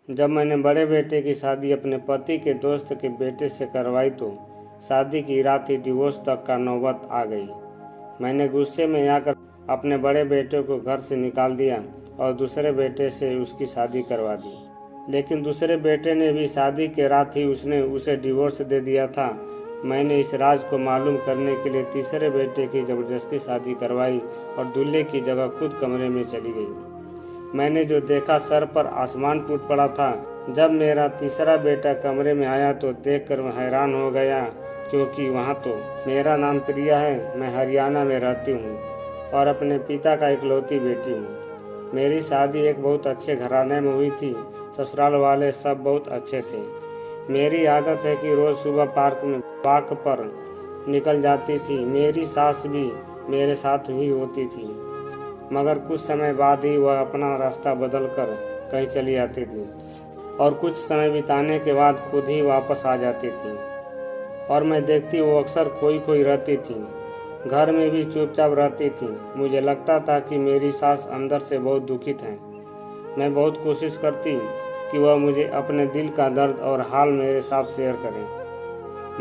जब मैंने बड़े बेटे की शादी अपने पति के दोस्त के बेटे से करवाई तो शादी की रात ही डिवोर्स तक का नौबत आ गई। मैंने गुस्से में आकर अपने बड़े बेटे को घर से निकाल दिया और दूसरे बेटे से उसकी शादी करवा दी। लेकिन दूसरे बेटे ने भी शादी के रात ही उसने उसे डिवोर्स दे दिया था। मैंने इस राज को मालूम करने के लिए तीसरे बेटे की ज़बरदस्ती शादी करवाई और दूल्हे की जगह खुद कमरे में चली गई। मैंने जो देखा, सर पर आसमान टूट पड़ा था। जब मेरा तीसरा बेटा कमरे में आया तो देखकर मैं हैरान हो गया, क्योंकि वहाँ तो मेरा नाम प्रिया है, मैं हरियाणा में रहती हूँ और अपने पिता का इकलौती बेटी हूँ। मेरी शादी एक बहुत अच्छे घराने में हुई थी। ससुराल वाले सब बहुत अच्छे थे। मेरी आदत है कि रोज़ सुबह पार्क में वॉक पर निकल जाती थी। मेरी सास भी मेरे साथ ही होती थी, मगर कुछ समय बाद ही वह अपना रास्ता बदलकर कहीं चली जाती थी और कुछ समय बिताने के बाद खुद ही वापस आ जाती थी और मैं देखती वो अक्सर खोई रहती थी। घर में भी चुपचाप रहती थी। मुझे लगता था कि मेरी सास अंदर से बहुत दुखित है। मैं बहुत कोशिश करती कि वह मुझे अपने दिल का दर्द और हाल मेरे साथ शेयर करें,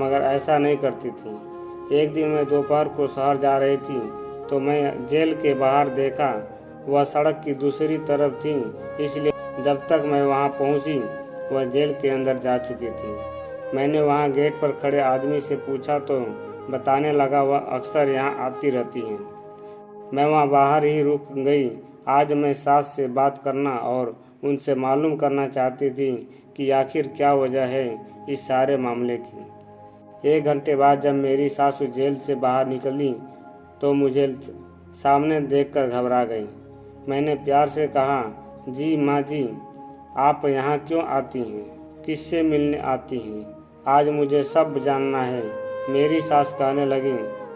मगर ऐसा नहीं करती थी। एक दिन मैं दोपहर को शहर जा रही थी तो मैं जेल के बाहर देखा। वह सड़क की दूसरी तरफ थी, इसलिए जब तक मैं वहां पहुंची वह जेल के अंदर जा चुकी थी। मैंने वहां गेट पर खड़े आदमी से पूछा तो बताने लगा वह अक्सर यहां आती रहती हैं। मैं वहां बाहर ही रुक गई। आज मैं सास से बात करना और उनसे मालूम करना चाहती थी कि आखिर क्या वजह है इस सारे मामले की। 1 घंटे बाद जब मेरी सासू जेल से बाहर निकली तो मुझे सामने देखकर घबरा गई। मैंने प्यार से कहा, जी माँ जी, आप यहाँ क्यों आती हैं? किससे मिलने आती हैं? आज मुझे सब जानना है। मेरी सास कहने लगी,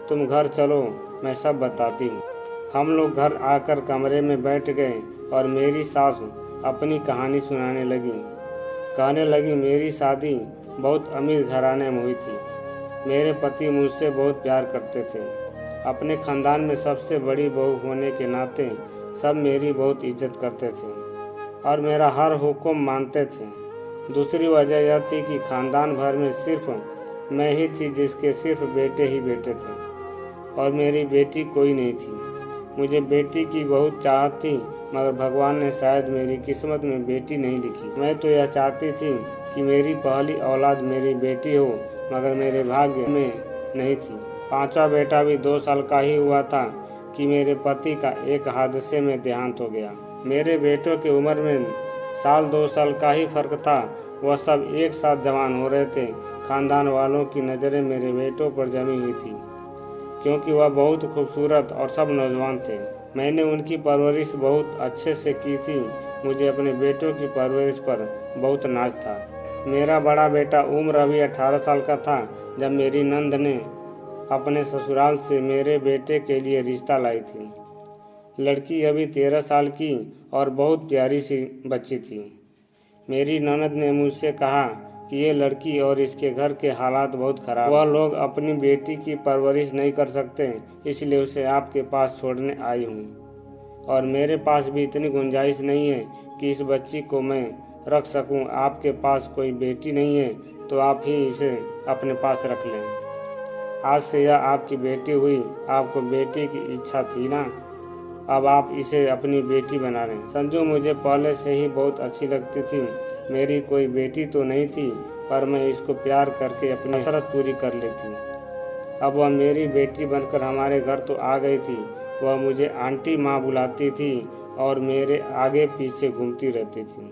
तुम घर चलो, मैं सब बताती हूँ। हम लोग घर आकर कमरे में बैठ गए और मेरी सास अपनी कहानी सुनाने लगी। कहने लगी, मेरी शादी बहुत अमीर घराने में हुई थी। मेरे पति मुझसे बहुत प्यार करते थे। अपने खानदान में सबसे बड़ी बहू होने के नाते सब मेरी बहुत इज्जत करते थे और मेरा हर हुक्म मानते थे। दूसरी वजह यह थी कि खानदान भर में सिर्फ मैं ही थी जिसके सिर्फ बेटे ही बेटे थे और मेरी बेटी कोई नहीं थी। मुझे बेटी की बहुत चाहत थी, मगर भगवान ने शायद मेरी किस्मत में बेटी नहीं लिखी। मैं तो यह चाहती थी कि मेरी पहली औलाद मेरी बेटी हो, मगर मेरे भाग्य में नहीं थी। 5वां बेटा भी 2 साल का ही हुआ था कि मेरे पति का एक हादसे में देहांत हो गया। मेरे बेटों की उम्र में 1-2 साल का ही फर्क था। वह सब एक साथ जवान हो रहे थे। खानदान वालों की नज़रें मेरे बेटों पर जमी हुई थी, क्योंकि वह बहुत खूबसूरत और सब नौजवान थे। मैंने उनकी परवरिश बहुत अच्छे से की थी। मुझे अपने बेटों की परवरिश पर बहुत नाज था। मेरा बड़ा बेटा उम्र अभी 18 साल का था जब मेरी नंद ने अपने ससुराल से मेरे बेटे के लिए रिश्ता लाई थी। लड़की अभी 13 साल की और बहुत प्यारी सी बच्ची थी। मेरी ननद ने मुझसे कहा कि ये लड़की और इसके घर के हालात बहुत खराब। वह लोग अपनी बेटी की परवरिश नहीं कर सकते, इसलिए उसे आपके पास छोड़ने आई हूँ और मेरे पास भी इतनी गुंजाइश नहीं है कि इस बच्ची को मैं रख सकूँ। आपके पास कोई बेटी नहीं है तो आप ही इसे अपने पास रख लें। आज से यह आपकी बेटी हुई। आपको बेटी की इच्छा थी ना, अब आप इसे अपनी बेटी बना लें। संजू मुझे पहले से ही बहुत अच्छी लगती थी। मेरी कोई बेटी तो नहीं थी, पर मैं इसको प्यार करके अपनी हसरत पूरी कर लेती। अब वह मेरी बेटी बनकर हमारे घर तो आ गई थी। वह मुझे आंटी माँ बुलाती थी और मेरे आगे पीछे घूमती रहती थी।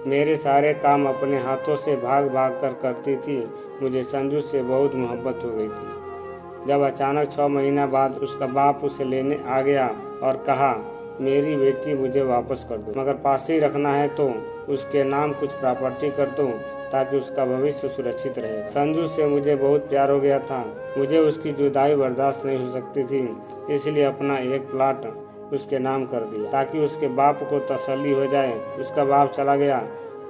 मेरे सारे काम अपने हाथों से भाग भाग कर करती थी। मुझे संजू से बहुत मोहब्बत हो गई थी। जब अचानक 6 महीना बाद उसका बाप उसे लेने आ गया और कहा, मेरी बेटी मुझे वापस कर दो, मगर पास ही रखना है तो उसके नाम कुछ प्रॉपर्टी कर दो ताकि उसका भविष्य सुरक्षित रहे। संजू से मुझे बहुत प्यार हो गया था। मुझे उसकी जुदाई बर्दाश्त नहीं हो सकती थी, इसलिए अपना एक प्लाट उसके नाम कर दिया ताकि उसके बाप को तसल्ली हो जाए। उसका बाप चला गया।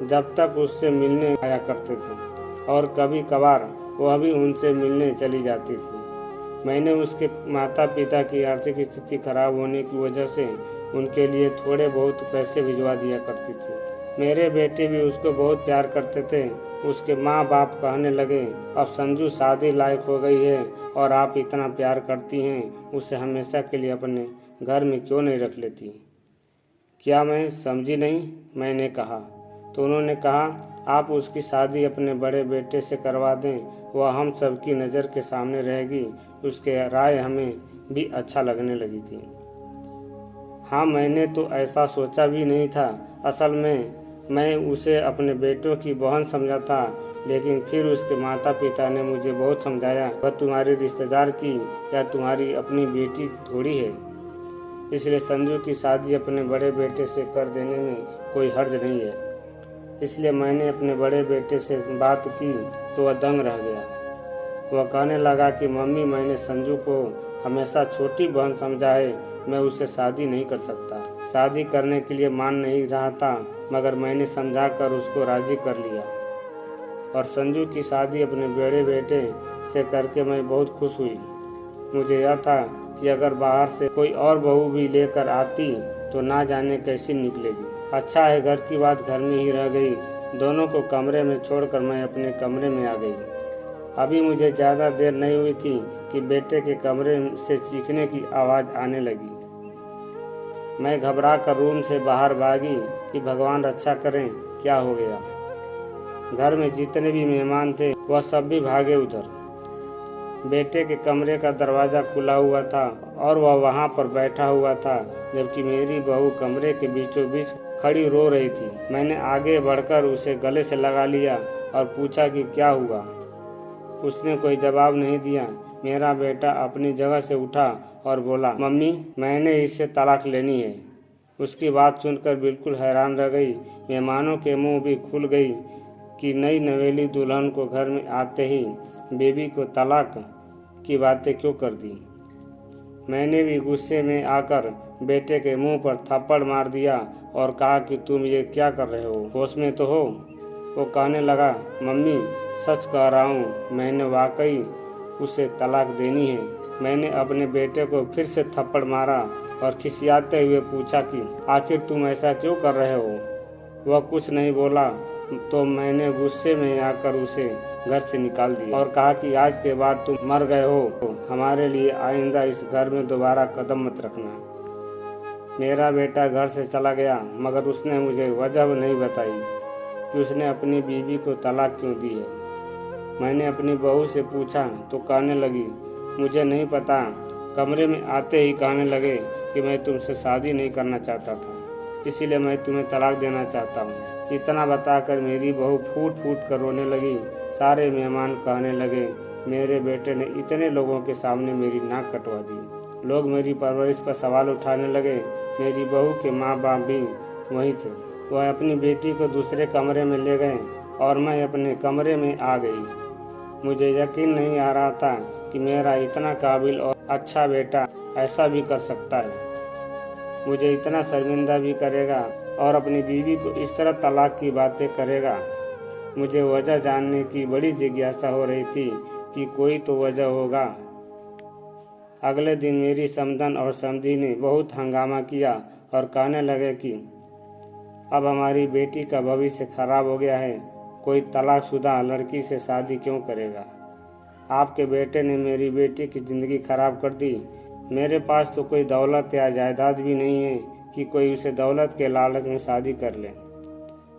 जब तक उससे मिलने आया करते थे और कभी कभार वह भी उनसे मिलने चली जाती थी। मैंने उसके माता पिता की आर्थिक स्थिति खराब होने की वजह से उनके लिए थोड़े बहुत पैसे भिजवा दिया करती थी। मेरे बेटे भी उसको बहुत प्यार करते थे। उसके माँ बाप कहने लगे, अब संजू शादी लायक हो गई है और आप इतना प्यार करती हैं, उसे हमेशा के लिए अपने घर में क्यों नहीं रख लेती। क्या मैं समझी नहीं, मैंने कहा। तो उन्होंने कहा, आप उसकी शादी अपने बड़े बेटे से करवा दें, वह हम सबकी नज़र के सामने रहेगी। उसके राय हमें भी अच्छा लगने लगी थी। हाँ, मैंने तो ऐसा सोचा भी नहीं था। असल में मैं उसे अपने बेटों की बहन समझा था, लेकिन फिर उसके माता पिता ने मुझे बहुत समझाया, वह तुम्हारी रिश्तेदार की या तुम्हारी अपनी बेटी थोड़ी है, इसलिए संजू की शादी अपने बड़े बेटे से कर देने में कोई हर्ज नहीं है। इसलिए मैंने अपने बड़े बेटे से बात की तो वह दंग रह गया। वह कहने लगा कि मम्मी, मैंने संजू को हमेशा छोटी बहन समझा है, मैं उससे शादी नहीं कर सकता। शादी करने के लिए मान नहीं रहा था, मगर मैंने समझा कर उसको राजी कर लिया और संजू की शादी अपने बड़े बेटे से करके मैं बहुत खुश हुई। मुझे यह था कि अगर बाहर से कोई और बहू भी लेकर आती तो ना जाने कैसी निकलेगी। अच्छा है, घर की बात घर में ही रह गई। दोनों को कमरे में छोड़कर मैं अपने कमरे में आ गई। अभी मुझे ज़्यादा देर नहीं हुई थी कि बेटे के कमरे से चीखने की आवाज़ आने लगी। मैं घबरा कर रूम से बाहर भागी कि भगवान रक्षा करें, क्या हो गया। घर में जितने भी मेहमान थे वह सब भी भागे उधर। बेटे के कमरे का दरवाज़ा खुला हुआ था और वह वहाँ पर बैठा हुआ था, जबकि मेरी बहू कमरे के बीचों बीच खड़ी रो रही थी। मैंने आगे बढ़कर उसे गले से लगा लिया और पूछा कि क्या हुआ। उसने कोई जवाब नहीं दिया। मेरा बेटा अपनी जगह से उठा और बोला, मम्मी, मैंने इससे तलाक लेनी है। उसकी बात सुनकर बिल्कुल हैरान रह गई। मेहमानों के मुंह भी खुल गई कि नई नवेली दुल्हन को घर में आते ही बेबी को तलाक की बातें क्यों कर दी। मैंने भी गुस्से में आकर बेटे के मुंह पर थप्पड़ मार दिया और कहा कि तुम ये क्या कर रहे हो, होश में तो हो। वो कहने लगा, मम्मी, सच कह रहा हूँ, मैंने वाकई उसे तलाक देनी है। मैंने अपने बेटे को फिर से थप्पड़ मारा और खिसियाते हुए पूछा कि आखिर तुम ऐसा क्यों कर रहे हो। वह कुछ नहीं बोला तो मैंने गुस्से में आकर उसे घर से निकाल दिया और कहा कि आज के बाद तुम मर गए हो तो हमारे लिए आइंदा इस घर में दोबारा कदम मत रखना। मेरा बेटा घर से चला गया, मगर उसने मुझे वजह नहीं बताई कि उसने अपनी बीवी को तलाक क्यों दी है। मैंने अपनी बहू से पूछा तो कहने लगी, मुझे नहीं पता। कमरे में आते ही कहने लगे कि मैं तुमसे शादी नहीं करना चाहता था, इसीलिए मैं तुम्हें तलाक देना चाहता हूँ। इतना बताकर मेरी बहू फूट फूट कर रोने लगी। सारे मेहमान कहने लगे, मेरे बेटे ने इतने लोगों के सामने मेरी नाक कटवा दी। लोग मेरी परवरिश पर सवाल उठाने लगे। मेरी बहू के माँ बाप भी वहीं थे। वह अपनी बेटी को दूसरे कमरे में ले गए और मैं अपने कमरे में आ गई। मुझे यकीन नहीं आ रहा था कि मेरा इतना काबिल और अच्छा बेटा ऐसा भी कर सकता है, मुझे इतना शर्मिंदा भी करेगा और अपनी बीवी को इस तरह तलाक की बातें करेगा। मुझे वजह जानने की बड़ी जिज्ञासा हो रही थी कि कोई तो वजह होगा। अगले दिन मेरी समधन और समधी ने बहुत हंगामा किया और कहने लगे कि अब हमारी बेटी का भविष्य खराब हो गया है, कोई तलाकशुदा लड़की से शादी क्यों करेगा। आपके बेटे ने मेरी बेटी की ज़िंदगी खराब कर दी। मेरे पास तो कोई दौलत या जायदाद भी नहीं है कि कोई उसे दौलत के लालच में शादी कर ले।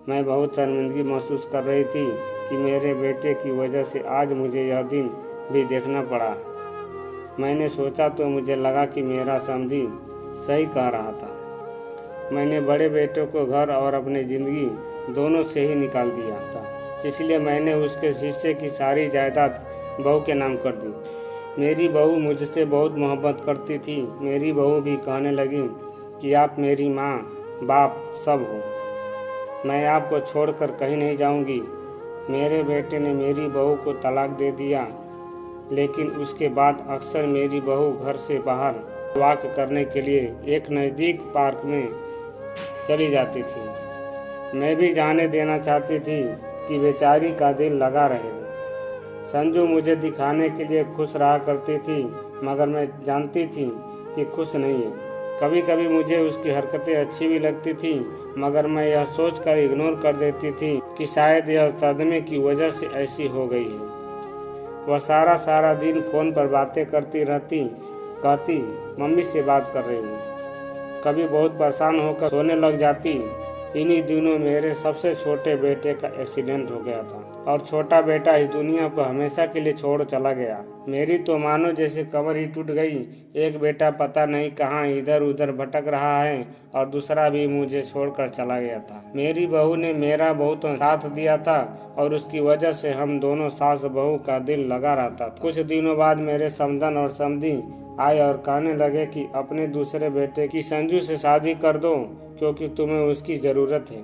मैं बहुत शर्मिंदगी महसूस कर रही थी कि मेरे बेटे की वजह से आज मुझे यह दिन भी देखना पड़ा। मैंने सोचा तो मुझे लगा कि मेरा समधी सही कह रहा था। मैंने बड़े बेटे को घर और अपनी ज़िंदगी दोनों से ही निकाल दिया था, इसलिए मैंने उसके हिस्से की सारी जायदाद बहू के नाम कर दी। मेरी बहू मुझसे बहुत मोहब्बत करती थी। मेरी बहू भी कहने लगी कि आप मेरी माँ बाप सब हो, मैं आपको छोड़कर कहीं नहीं जाऊंगी। मेरे बेटे ने मेरी बहू को तलाक दे दिया, लेकिन उसके बाद अक्सर मेरी बहू घर से बाहर वॉक करने के लिए एक नज़दीक पार्क में चली जाती थी। मैं भी जाने देना चाहती थी कि बेचारी का दिल लगा रहे। संजू मुझे दिखाने के लिए खुश रहा करती थी, मगर मैं जानती थी कि खुश नहीं है। कभी कभी मुझे उसकी हरकतें अच्छी भी लगती थी, मगर मैं यह सोचकर इग्नोर कर देती थी कि शायद यह सदमे की वजह से ऐसी हो गई है। वह सारा दिन फोन पर बातें करती रहती, कहती मम्मी से बात कर रही हूँ, कभी बहुत परेशान होकर सोने लग जाती। इन्हीं दिनों मेरे सबसे छोटे बेटे का एक्सीडेंट हो गया था और छोटा बेटा इस दुनिया को हमेशा के लिए छोड़ चला गया। मेरी तो मानो जैसे कमर ही टूट गई। एक बेटा पता नहीं कहाँ इधर उधर भटक रहा है और दूसरा भी मुझे छोड़कर चला गया था। मेरी बहू ने मेरा बहुत साथ दिया था और उसकी वजह से हम दोनों सास बहू का दिल लगा रहता था। कुछ दिनों बाद मेरे समधन और समधी आए और कहने लगे कि अपने दूसरे बेटे की संजू से शादी कर दो क्योंकि तुम्हें उसकी ज़रूरत है।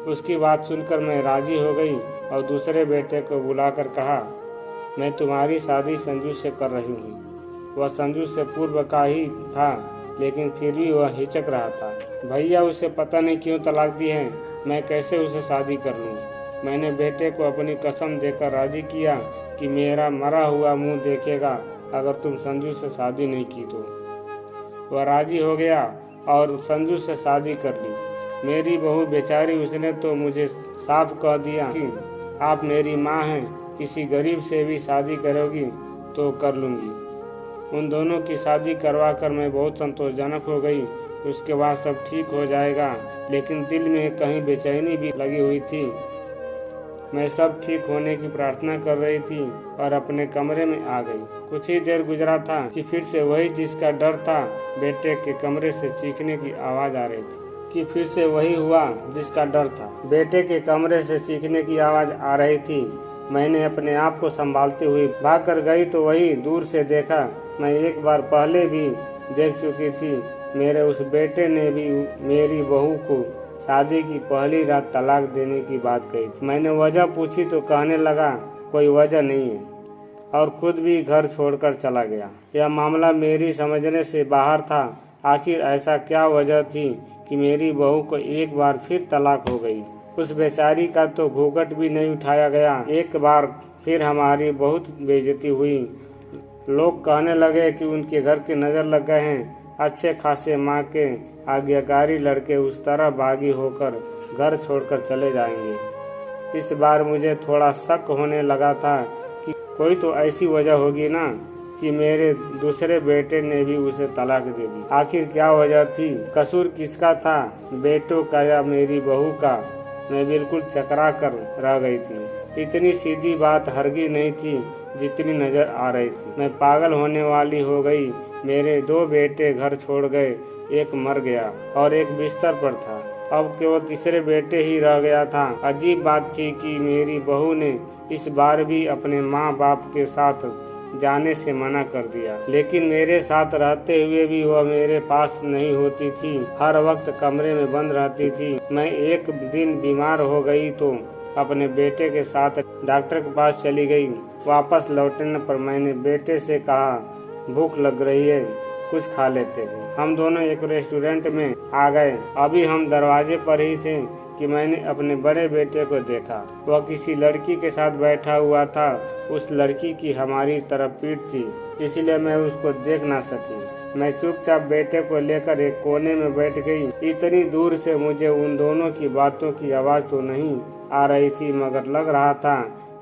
उसकी बात सुनकर मैं राजी हो गई और दूसरे बेटे को बुलाकर कहा, मैं तुम्हारी शादी संजू से कर रही हूँ। वह संजू से पूर्व का ही था, लेकिन फिर भी वह हिचक रहा था। भैया उसे पता नहीं क्यों तलाक दी है, मैं कैसे उसे शादी कर लूँ। मैंने बेटे को अपनी कसम देकर राजी किया कि मेरा मरा हुआ मुँह देखेगा अगर तुम संजू से शादी नहीं की तो। वह राजी हो गया और संजू से शादी कर ली। मेरी बहू बेचारी, उसने तो मुझे साफ कह दिया कि आप मेरी माँ हैं, किसी गरीब से भी शादी करोगी तो कर लूँगी। उन दोनों की शादी करवा कर मैं बहुत संतोषजनक हो गई। उसके बाद सब ठीक हो जाएगा, लेकिन दिल में कहीं बेचैनी भी लगी हुई थी। मैं सब ठीक होने की प्रार्थना कर रही थी और अपने कमरे में आ गई। कुछ ही देर गुजरा था कि फिर से वही जिसका डर था, बेटे के कमरे से चीखने की आवाज आ रही थी। फिर से वही हुआ जिसका डर था, बेटे के कमरे से चीखने की आवाज आ रही थी। मैंने अपने आप को संभालते हुए भाग कर गई तो वही दूर से देखा। मैं एक बार पहले भी देख चुकी थी। मेरे उस बेटे ने भी मेरी बहू को शादी की पहली रात तलाक देने की बात कही थी। मैंने वजह पूछी तो कहने लगा कोई वजह नहीं है और खुद भी घर छोड़कर चला गया। यह मामला मेरी समझने से बाहर था। आखिर ऐसा क्या वजह थी कि मेरी बहू को एक बार फिर तलाक हो गई। उस बेचारी का तो घूंघट भी नहीं उठाया गया। एक बार फिर हमारी बहुत बेइज्जती हुई। लोग कहने लगे कि उनके घर की नज़र लग गए हैं। अच्छे खासे माँ के आज्ञाकारी लड़के उस तरह बागी होकर घर छोड़कर चले जाएंगे। इस बार मुझे थोड़ा शक होने लगा था कि कोई तो ऐसी वजह होगी ना कि मेरे दूसरे बेटे ने भी उसे तलाक दे दी। आखिर क्या वजह थी? कसूर किसका था, बेटों का या मेरी बहू का? मैं बिल्कुल चकरा कर रह गई थी। इतनी सीधी बात हरगिज़ नहीं थी जितनी नजर आ रही थी। मैं पागल होने वाली हो गई। मेरे 2 बेटे घर छोड़ गए, एक मर गया और एक बिस्तर पर था। अब केवल तीसरे बेटे ही रह गया था। अजीब बात थी कि मेरी बहू ने इस बार भी अपने माँ बाप के साथ जाने से मना कर दिया, लेकिन मेरे साथ रहते हुए भी वह मेरे पास नहीं होती थी। हर वक्त कमरे में बंद रहती थी। मैं एक दिन बीमार हो गई तो अपने बेटे के साथ डॉक्टर के पास चली गई। वापस लौटने पर मैंने बेटे से कहा, भूख लग रही है, कुछ खा लेते हैं। हम दोनों एक रेस्टोरेंट में आ गए। अभी हम दरवाजे पर ही थे कि मैंने अपने बड़े बेटे को देखा। वह किसी लड़की के साथ बैठा हुआ था। उस लड़की की हमारी तरफ पीठ थी, इसलिए मैं उसको देख ना सकी। मैं चुपचाप बेटे को लेकर एक कोने में बैठ गई। इतनी दूर से मुझे उन दोनों की बातों की आवाज़ तो नहीं आ रही थी, मगर लग रहा था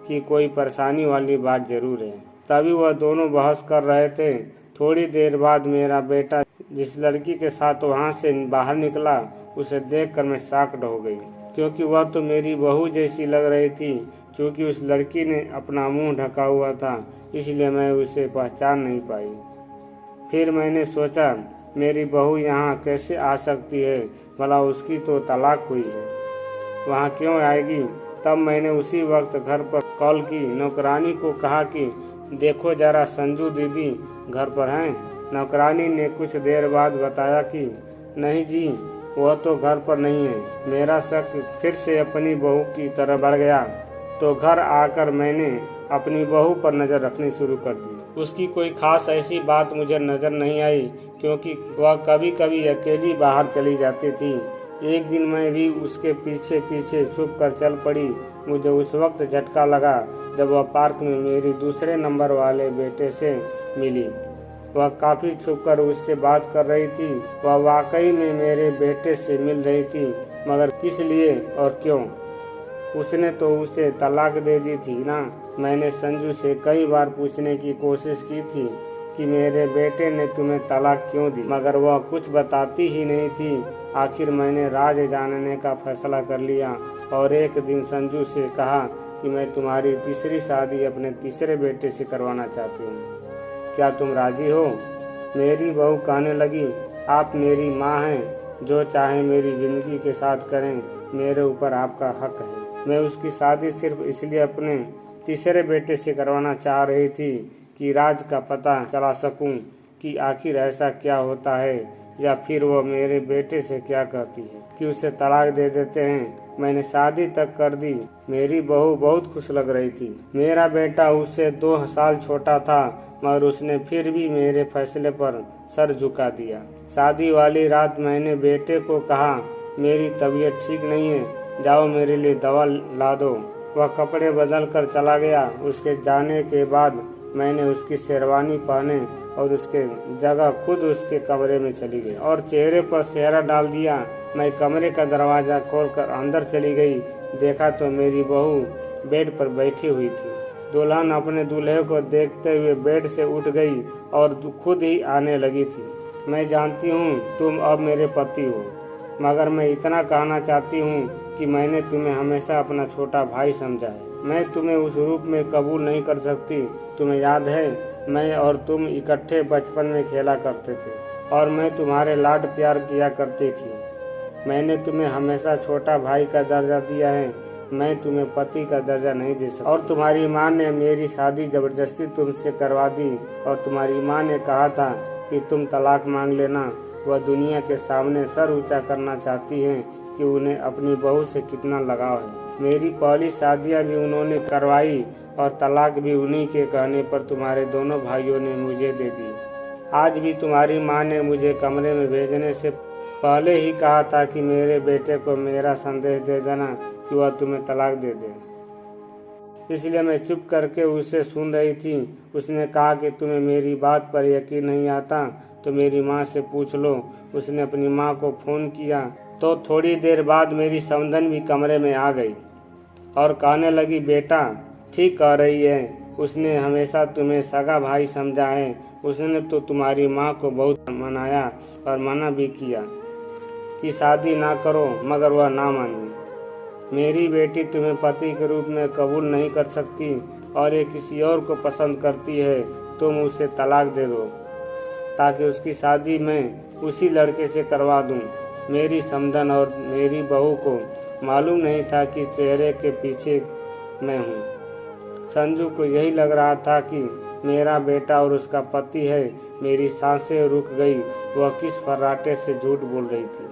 कि कोई परेशानी वाली बात जरूर है। तभी वह दोनों बहस कर रहे थे। थोड़ी देर बाद मेरा बेटा जिस लड़की के साथ वहाँ से बाहर निकला, उसे देखकर मैं शॉक्ड हो गई, क्योंकि वह तो मेरी बहू जैसी लग रही थी। क्योंकि उस लड़की ने अपना मुंह ढका हुआ था, इसलिए मैं उसे पहचान नहीं पाई। फिर मैंने सोचा, मेरी बहू यहाँ कैसे आ सकती है? भला उसकी तो तलाक हुई है, वहाँ क्यों आएगी? तब मैंने उसी वक्त घर पर कॉल की। नौकरानी को कहा कि देखो जरा संजू दीदी घर पर हैं। नौकरानी ने कुछ देर बाद बताया कि नहीं जी, वह तो घर पर नहीं है। मेरा शक फिर से अपनी बहू की तरफ बढ़ गया तो घर आकर मैंने अपनी बहू पर नज़र रखनी शुरू कर दी। उसकी कोई खास ऐसी बात मुझे नज़र नहीं आई, क्योंकि वह कभी कभी अकेली बाहर चली जाती थी। एक दिन मैं भी उसके पीछे पीछे छुप कर चल पड़ी। मुझे उस वक्त झटका लगा जब वह पार्क में मेरी दूसरे नंबर वाले बेटे से मिली। वह काफ़ी छुपकर उससे बात कर रही थी। वह वाकई में मेरे बेटे से मिल रही थी। मगर किस लिए और क्यों? उसने तो उसे तलाक दे दी थी ना। मैंने संजू से कई बार पूछने की कोशिश की थी कि मेरे बेटे ने तुम्हें तलाक क्यों दी, मगर वह कुछ बताती ही नहीं थी। आखिर मैंने राज जानने का फैसला कर लिया और एक दिन संजू से कहा कि मैं तुम्हारी तीसरी शादी अपने तीसरे बेटे से करवाना चाहती हूँ। क्या तुम राजी हो? मेरी बहू कहने लगी, आप मेरी माँ हैं, जो चाहे मेरी जिंदगी के साथ करें, मेरे ऊपर आपका हक है। मैं उसकी शादी सिर्फ इसलिए अपने तीसरे बेटे से करवाना चाह रही थी कि राज का पता चला सकूं कि आखिर ऐसा क्या होता है, या फिर वो मेरे बेटे से क्या कहती है कि उसे तलाक दे देते हैं। मैंने शादी तक कर दी। मेरी बहू बहुत खुश लग रही थी। मेरा बेटा उससे 2 साल छोटा था, मगर उसने फिर भी मेरे फैसले पर सर झुका दिया। शादी वाली रात मैंने बेटे को कहा, मेरी तबीयत ठीक नहीं है, जाओ मेरे लिए दवा ला दो। वह कपड़े बदल कर चला गया। उसके जाने के बाद मैंने उसकी शेरवानी पहने और उसके जगह खुद उसके कमरे में चली गई और चेहरे पर सेहरा डाल दिया। मैं कमरे का दरवाजा खोलकर अंदर चली गई। देखा तो मेरी बहू बेड पर बैठी हुई थी। दुल्हन अपने दूल्हे को देखते हुए बेड से उठ गई और खुद ही आने लगी थी। मैं जानती हूँ तुम अब मेरे पति हो, मगर मैं इतना कहना चाहती हूँ कि मैंने तुम्हें हमेशा अपना छोटा भाई समझा है। मैं तुम्हें उस रूप में कबूल नहीं कर सकती। तुम्हें याद है, मैं और तुम इकट्ठे बचपन में खेला करते थे और मैं तुम्हारे लाड प्यार किया करती थी। मैंने तुम्हें हमेशा छोटा भाई का दर्जा दिया है, मैं तुम्हें पति का दर्जा नहीं दे सकता। और तुम्हारी माँ ने मेरी शादी जबरदस्ती तुमसे करवा दी और तुम्हारी माँ ने कहा था कि तुम तलाक मांग लेना। वह दुनिया के सामने सर ऊंचा करना चाहती हैं कि उन्हें अपनी बहू से कितना लगाव है। मेरी पहली शादियाँ भी उन्होंने करवाई और तलाक भी उन्हीं के कहने पर तुम्हारे दोनों भाइयों ने मुझे दे दी। आज भी तुम्हारी माँ ने मुझे कमरे में भेजने से पहले ही कहा था कि मेरे बेटे को मेरा संदेश दे देना कि वह तुम्हें तलाक दे दे। इसलिए मैं चुप करके उसे सुन रही थी। उसने कहा कि तुम्हें मेरी बात पर यकीन नहीं आता तो मेरी माँ से पूछ लो। उसने अपनी माँ को फ़ोन किया तो थोड़ी देर बाद मेरी समधन भी कमरे में आ गई और कहने लगी, बेटा ठीक कह रही है, उसने हमेशा तुम्हें सगा भाई समझा है। उसने तो तुम्हारी माँ को बहुत मनाया और मना भी किया कि शादी ना करो, मगर वह ना मानी। मेरी बेटी तुम्हें पति के रूप में कबूल नहीं कर सकती और ये किसी और को पसंद करती है। तुम उसे तलाक दे दो ताकि उसकी शादी मैं उसी लड़के से करवा दूं। मेरी समधन और मेरी बहू को मालूम नहीं था कि चेहरे के पीछे मैं हूँ। संजू को यही लग रहा था कि मेरा बेटा और उसका पति है। मेरी सांसें रुक गई। वह किस फर्राटे से झूठ बोल रही थी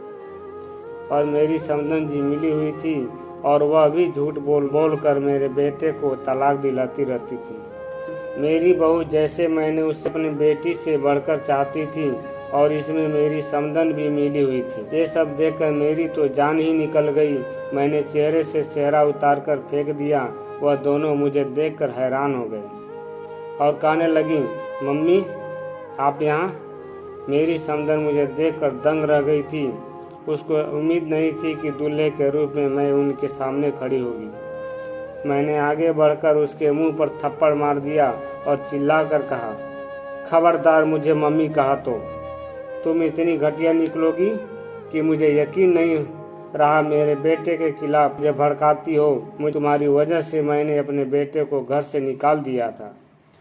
और मेरी समधन जी मिली हुई थी और वह भी झूठ बोल कर मेरे बेटे को तलाक दिलाती रहती थी। मेरी बहू जैसे मैंने उसे अपनी बेटी से बढ़कर चाहती थी और इसमें मेरी समधन भी मिली हुई थी। ये सब देखकर मेरी तो जान ही निकल गई। मैंने चेहरे से चेहरा उतार कर फेंक दिया। वह दोनों मुझे देखकर हैरान हो गए और कहने लगी, मम्मी आप यहाँ? मेरी समधन मुझे देखकर दंग रह गई थी। उसको उम्मीद नहीं थी कि दूल्हे के रूप में मैं उनके सामने खड़ी होगी। मैंने आगे बढ़कर उसके मुंह पर थप्पड़ मार दिया और चिल्लाकर कहा, खबरदार मुझे मम्मी कहा तो तुम इतनी घटिया निकलोगी कि मुझे यकीन नहीं रहा मेरे बेटे के खिलाफ मुझे भड़काती हो। मुझे तुम्हारी वजह से मैंने अपने बेटे को घर से निकाल दिया था।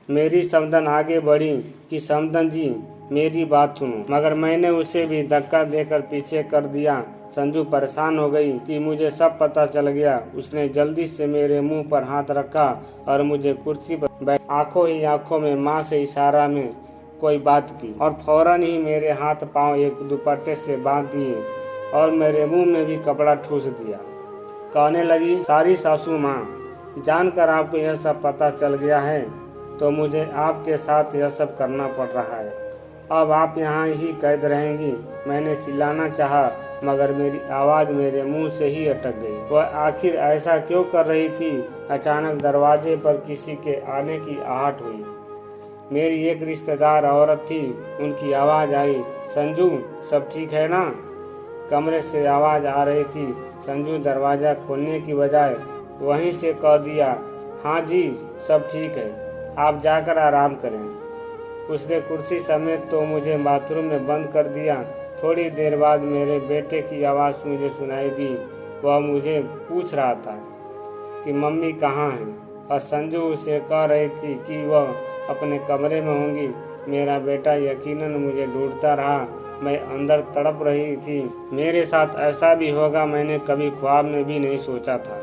मेरी समधन आगे बढ़ी कि समधन जी मेरी बात सुनो, मगर मैंने उसे भी धक्का देकर पीछे कर दिया। संजू परेशान हो गई कि मुझे सब पता चल गया। उसने जल्दी से मेरे मुंह पर हाथ रखा और मुझे कुर्सी पर आंखों ही आंखों में माँ से इशारा में कोई बात की और फौरन ही मेरे हाथ पांव एक दुपट्टे से बांध दिए और मेरे मुंह में भी कपड़ा ठूस दिया। कहने लगी, सारी सासू माँ, जानकर आपको यह सब पता चल गया है तो मुझे आपके साथ यह सब करना पड़ रहा है। अब आप यहाँ ही कैद रहेंगी। मैंने चिल्लाना चाहा मगर मेरी आवाज़ मेरे मुंह से ही अटक गई। वह आखिर ऐसा क्यों कर रही थी? अचानक दरवाजे पर किसी के आने की आहट हुई। मेरी एक रिश्तेदार औरत थी। उनकी आवाज़ आई, संजू सब ठीक है ना? कमरे से आवाज़ आ रही थी। संजू दरवाज़ा खोलने की बजाय वहीं से कह दिया, हाँ जी सब ठीक है, आप जाकर आराम करें। उसने कुर्सी समेत तो मुझे बाथरूम में बंद कर दिया। थोड़ी देर बाद मेरे बेटे की आवाज़ मुझे सुनाई दी। वह मुझे पूछ रहा था कि मम्मी कहाँ हैं, और संजू उसे कह रही थी कि वह अपने कमरे में होंगी। मेरा बेटा यकीनन मुझे ढूंढता रहा। मैं अंदर तड़प रही थी। मेरे साथ ऐसा भी होगा मैंने कभी ख्वाब में भी नहीं सोचा था।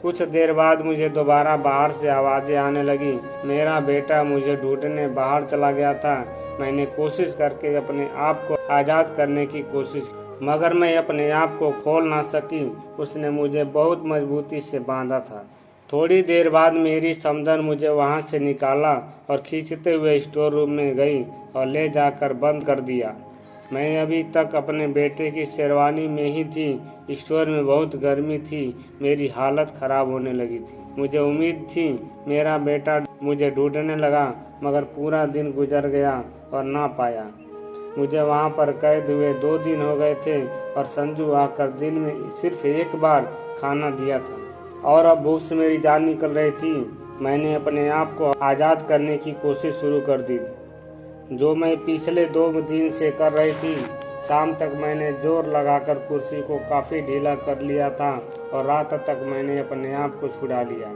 कुछ देर बाद मुझे दोबारा बाहर से आवाज़ें आने लगी। मेरा बेटा मुझे ढूंढने बाहर चला गया था। मैंने कोशिश करके अपने आप को आज़ाद करने की कोशिश, मगर मैं अपने आप को खोल ना सकी। उसने मुझे बहुत मजबूती से बांधा था। थोड़ी देर बाद मेरी समधन मुझे वहां से निकाला और खींचते हुए स्टोर रूम में गई और ले जाकर बंद कर दिया। मैं अभी तक अपने बेटे की शेरवानी में ही थी। स्टोर में बहुत गर्मी थी। मेरी हालत खराब होने लगी थी। मुझे उम्मीद थी मेरा बेटा मुझे ढूंढने लगा, मगर पूरा दिन गुजर गया और ना पाया। मुझे वहाँ पर कैद हुए 2 दिन हो गए थे और संजू आकर दिन में सिर्फ एक बार खाना दिया था और अब भूख से मेरी जान निकल रही थी। मैंने अपने आप को आज़ाद करने की कोशिश शुरू कर दी, जो मैं पिछले 2 दिन से कर रही थी। शाम तक मैंने जोर लगाकर कुर्सी को काफ़ी ढीला कर लिया था और रात तक मैंने अपने आप को छुड़ा लिया।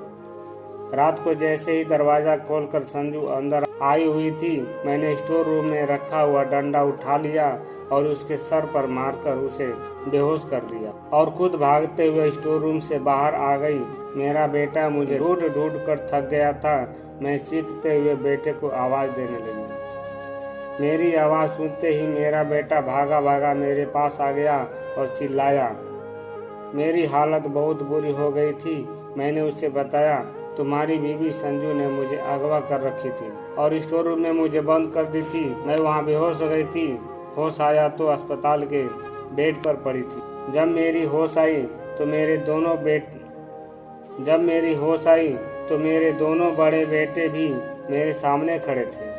रात को जैसे ही दरवाज़ा खोलकर संजू अंदर आई हुई थी, मैंने स्टोर रूम में रखा हुआ डंडा उठा लिया और उसके सर पर मारकर उसे बेहोश कर दिया और खुद भागते हुए स्टोर रूम से बाहर आ गई। मेरा बेटा मुझे ढूंढ ढूंढ कर थक गया था। मैं चीखते हुए बेटे को आवाज़ देने लगी। मेरी आवाज़ सुनते ही मेरा बेटा भागा भागा मेरे पास आ गया और चिल्लाया। मेरी हालत बहुत बुरी हो गई थी। मैंने उसे बताया, तुम्हारी बीवी संजू ने मुझे अगवा कर रखी थी और स्टोर रूम में मुझे बंद कर दी थी। मैं वहाँ बेहोश हो गई थी। होश आया तो अस्पताल के बेड पर पड़ी थी। जब मेरी होश आई तो मेरे दोनों बड़े बेटे भी मेरे सामने खड़े थे।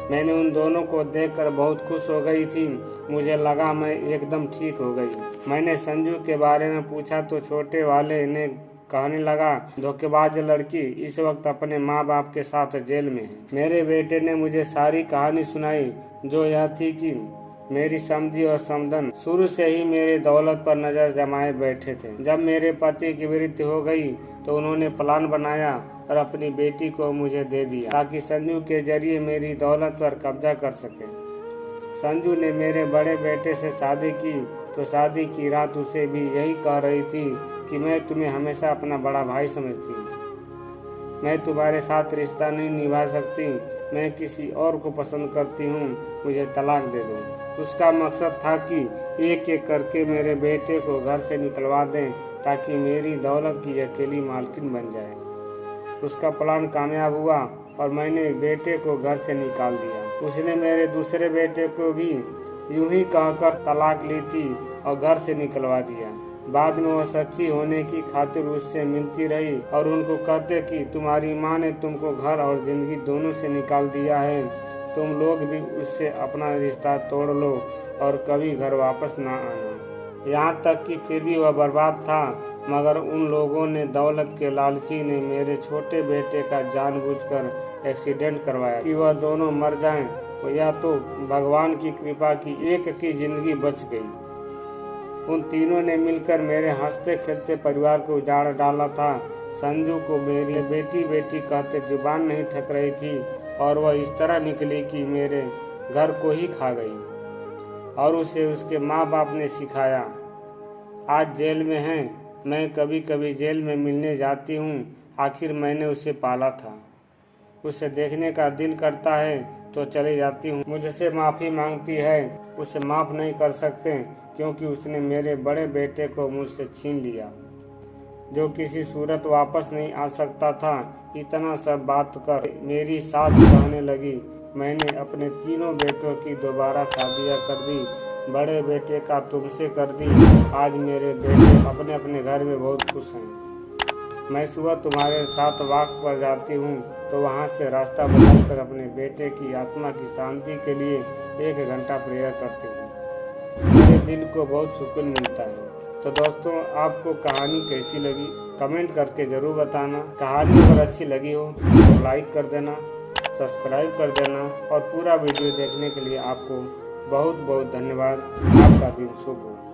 मैंने उन दोनों को देखकर बहुत खुश हो गई थी। मुझे लगा मैं एकदम ठीक हो गई। मैंने संजू के बारे में पूछा तो छोटे वाले ने कहने लगा, धोखेबाज लड़की इस वक्त अपने माँ बाप के साथ जेल में है। मेरे बेटे ने मुझे सारी कहानी सुनाई, जो यह थी कि मेरी समधी और समधन शुरू से ही मेरे दौलत पर नजर जमाए बैठे थे। जब मेरे पति की मृत्यु हो गई तो उन्होंने प्लान बनाया और अपनी बेटी को मुझे दे दिया ताकि संजू के जरिए मेरी दौलत पर कब्जा कर सके। संजू ने मेरे बड़े बेटे से शादी की तो शादी की रात उसे भी यही कह रही थी कि मैं तुम्हें हमेशा अपना बड़ा भाई समझती हूँ। मैं तुम्हारे साथ रिश्ता नहीं निभा सकती। मैं किसी और को पसंद करती हूँ। मुझे तलाक दे दो। उसका मकसद था कि एक एक करके मेरे बेटे को घर से निकलवा दें ताकि मेरी दौलत की अकेली मालकिन बन जाए। उसका प्लान कामयाब हुआ और मैंने बेटे को घर से निकाल दिया। उसने मेरे दूसरे बेटे को भी यूं ही कहकर तलाक ली थी और घर से निकलवा दिया। बाद में वो सच्ची होने की खातिर उससे मिलती रही और उनको कहते कि तुम्हारी माँ ने तुमको घर और जिंदगी दोनों से निकाल दिया है, तुम लोग भी उससे अपना रिश्ता तोड़ लो और कभी घर वापस ना आना। यहाँ तक कि फिर भी वह बर्बाद था, मगर उन लोगों ने दौलत के लालची ने मेरे छोटे बेटे का जानबूझकर एक्सीडेंट करवाया कि वह दोनों मर जाएं। या तो भगवान की कृपा की एक की जिंदगी बच गई। उन तीनों ने मिलकर मेरे हंसते खेलते परिवार को उजाड़ डाला था। संजू को मेरी बेटी बेटी कहते जुबान नहीं थक रही थी और वह इस तरह निकली कि मेरे घर को ही खा गई और उसे उसके माँ बाप ने सिखाया। आज जेल में है। मैं कभी कभी जेल में मिलने जाती हूँ। आखिर मैंने उसे पाला था। उसे देखने का दिल करता है तो चली जाती हूँ। मुझसे माफ़ी मांगती है। उसे माफ़ नहीं कर सकते क्योंकि उसने मेरे बड़े बेटे को मुझसे छीन लिया, जो किसी सूरत वापस नहीं आ सकता था। इतना सब बात कर मेरी सास कहने लगी, मैंने अपने तीनों बेटों की दोबारा शादियाँ कर दी। बड़े बेटे का तुमसे कर दी। आज मेरे बेटे अपने अपने घर में बहुत खुश हैं। मैं सुबह तुम्हारे साथ वॉक पर जाती हूँ तो वहाँ से रास्ता बदलकर अपने बेटे की आत्मा की शांति के लिए 1 घंटा प्रेयर करती हूँ। मेरे दिल को बहुत सुकून मिलता है। तो दोस्तों, आपको कहानी कैसी लगी कमेंट करके ज़रूर बताना। कहानी अगर अच्छी लगी हो तो लाइक कर देना, सब्सक्राइब कर देना और पूरा वीडियो देखने के लिए आपको बहुत बहुत धन्यवाद। आपका दिन शुभ हो।